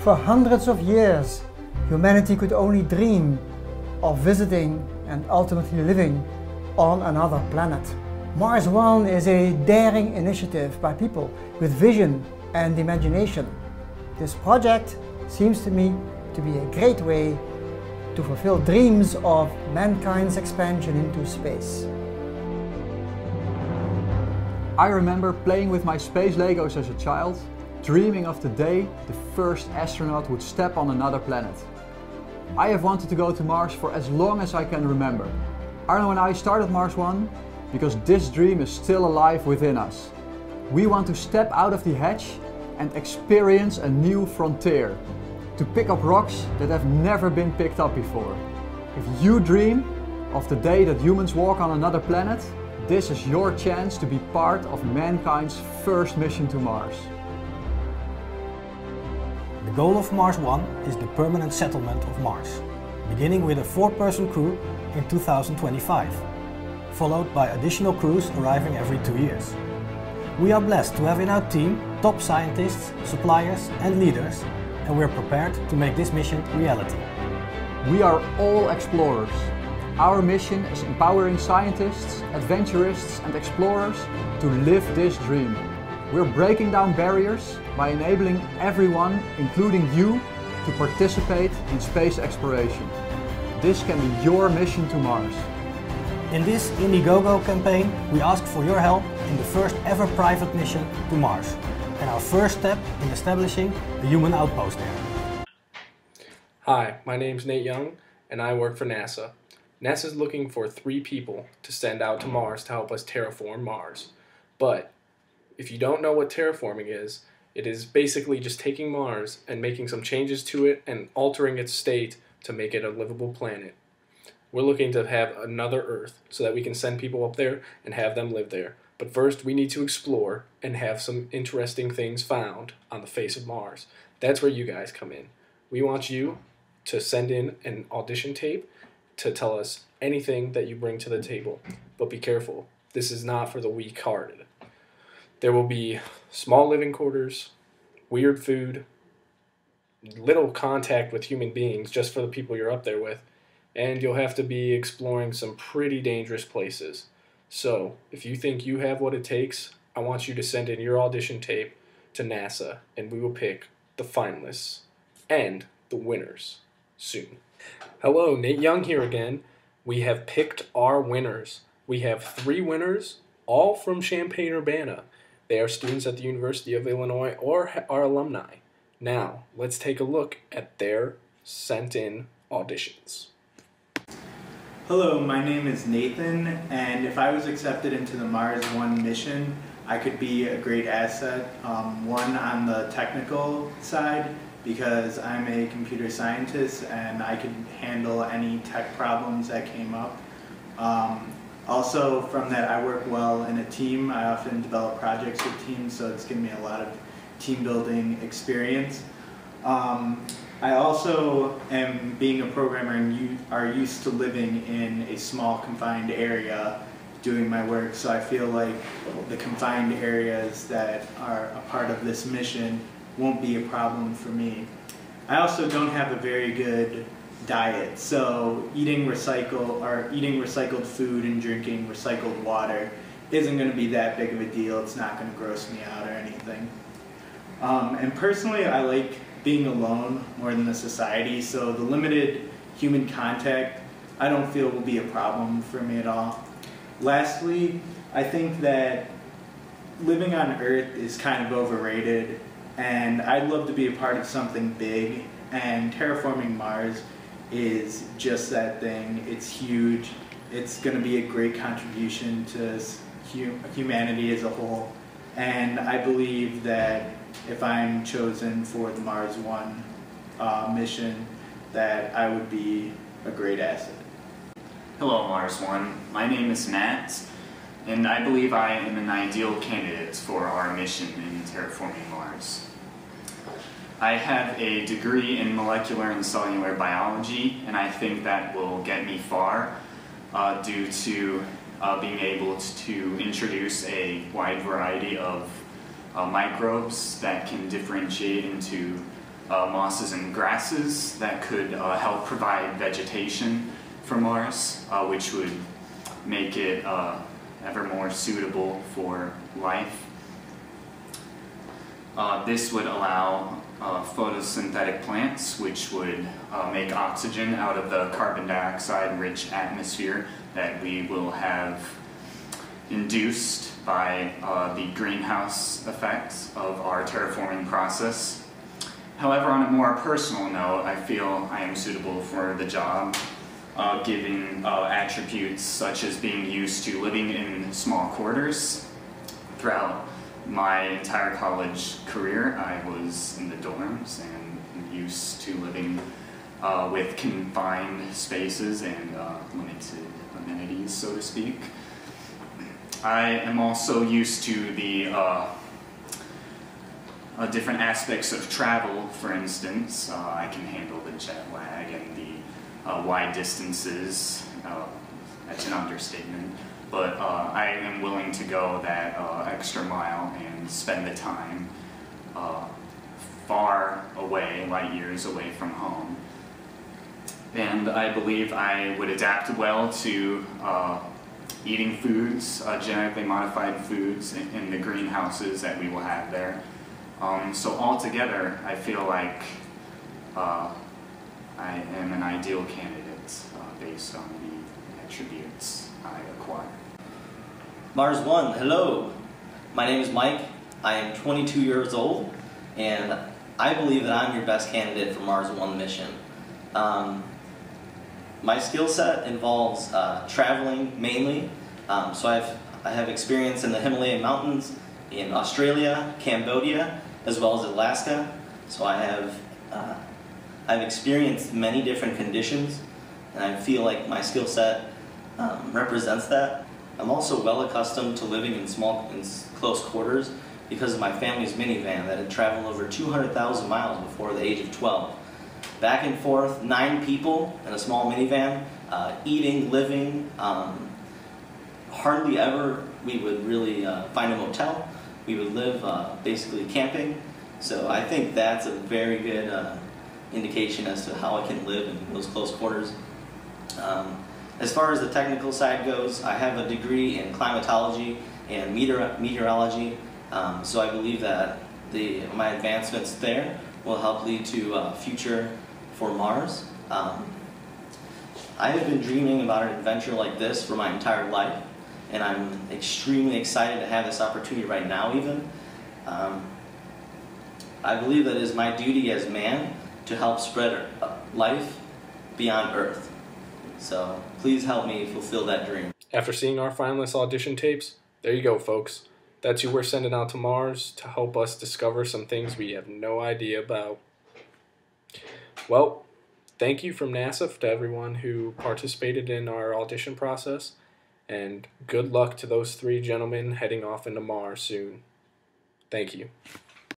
for hundreds of years, humanity could only dream of visiting and ultimately living on another planet. Mars One is a daring initiative by people with vision and imagination. This project seems to me to be a great way to fulfill dreams of mankind's expansion into space. I remember playing with my space Legos as a child, dreaming of the day the first astronaut would step on another planet. I have wanted to go to Mars for as long as I can remember. Arno and I started Mars One because this dream is still alive within us. We want to step out of the hatch and experience a new frontier, to pick up rocks that have never been picked up before. If you dream of the day that humans walk on another planet, this is your chance to be part of mankind's first mission to Mars. The goal of Mars One is the permanent settlement of Mars, beginning with a 4-person crew in 2025, followed by additional crews arriving every 2 years. We are blessed to have in our team top scientists, suppliers and leaders, and we are prepared to make this mission reality. We are all explorers. Our mission is empowering scientists, adventurists and explorers to live this dream. We're breaking down barriers by enabling everyone, including you, to participate in space exploration. This can be your mission to Mars. In this Indiegogo campaign, we ask for your help in the first ever private mission to Mars, and our first step in establishing a human outpost there. Hi, my name's Nate Young, and I work for NASA. NASA's looking for 3 people to send out to Mars to help us terraform Mars. But if you don't know what terraforming is, it is basically just taking Mars and making some changes to it and altering its state to make it a livable planet. We're looking to have another Earth so that we can send people up there and have them live there. But first we need to explore and have some interesting things found on the face of Mars. That's where you guys come in. We want you to send in an audition tape to tell us anything that you bring to the table. But be careful, this is not for the weak-hearted. There will be small living quarters, weird food, little contact with human beings just for the people you're up there with, and you'll have to be exploring some pretty dangerous places. So, if you think you have what it takes, I want you to send in your audition tape to NASA, and we will pick the finalists and the winners soon. Hello, Nate Young here again. We have picked our winners. We have 3 winners, all from Champaign-Urbana. They are students at the University of Illinois or are alumni. Now, let's take a look at their sent-in auditions. Hello, my name is Nathan, and if I was accepted into the Mars One mission, I could be a great asset. One, on the technical side, because I'm a computer scientist and I could handle any tech problems that came up. Also, from that, I work well in a team. I often develop projects with teams, so it's given me a lot of team building experience. I also am, being a programmer, and are used to living in a small confined area doing my work, so I feel like the confined areas that are a part of this mission won't be a problem for me. I also don't have a very good diet, so eating recycled food and drinking recycled water isn't going to be that big of a deal. It's not going to gross me out or anything. And personally, I like being alone more than the society, so the limited human contact I don't feel will be a problem for me at all. Lastly, I think that living on Earth is kind of overrated, and I'd love to be a part of something big, and terraforming Mars is just that thing. It's huge. It's going to be a great contribution to humanity as a whole, and I believe that if I'm chosen for the Mars One mission, that I would be a great asset. Hello, Mars One. My name is Matt, and I believe I am an ideal candidate for our mission in terraforming Mars. I have a degree in molecular and cellular biology, and I think that will get me far due to being able to introduce a wide variety of microbes that can differentiate into mosses and grasses that could help provide vegetation for Mars, which would make it ever more suitable for life. This would allow photosynthetic plants, which would make oxygen out of the carbon dioxide-rich atmosphere that we will have induced by the greenhouse effects of our terraforming process. However, on a more personal note, I feel I am suitable for the job, given attributes such as being used to living in small quarters. Throughout my entire college career, I was in the dorms and used to living with confined spaces and limited amenities, so to speak. I am also used to the different aspects of travel. For instance, I can handle the jet lag and the wide distances. That's an understatement. But I am willing to go that extra mile and spend the time far away, light years away from home. And I believe I would adapt well to eating foods, genetically modified foods in the greenhouses that we will have there. So altogether, I feel like I am an ideal candidate based on the attributes I acquire. Mars One, hello. My name is Mike. I am 22 years old, and I believe that I'm your best candidate for Mars One mission. My skill set involves traveling mainly, so I have experience in the Himalayan mountains, in Australia, Cambodia, as well as Alaska. So I've experienced many different conditions, and I feel like my skill set represents that. I'm also well accustomed to living in close quarters because of my family's minivan that had traveled over 200,000 miles before the age of 12. Back and forth, 9 people in a small minivan, eating, living. Hardly ever we would really find a motel. We would live basically camping. So I think that's a very good indication as to how I can live in those close quarters. As far as the technical side goes, I have a degree in climatology and meteorology, so I believe that my advancements there will help lead to a future for Mars. I have been dreaming about an adventure like this for my entire life, and I'm extremely excited to have this opportunity right now even. I believe that it is my duty as man to help spread life beyond Earth. So please help me fulfill that dream. After seeing our finalist audition tapes, there you go, folks. That's who we're sending out to Mars to help us discover some things we have no idea about. Well, thank you from NASA to everyone who participated in our audition process, and good luck to those 3 gentlemen heading off into Mars soon. Thank you.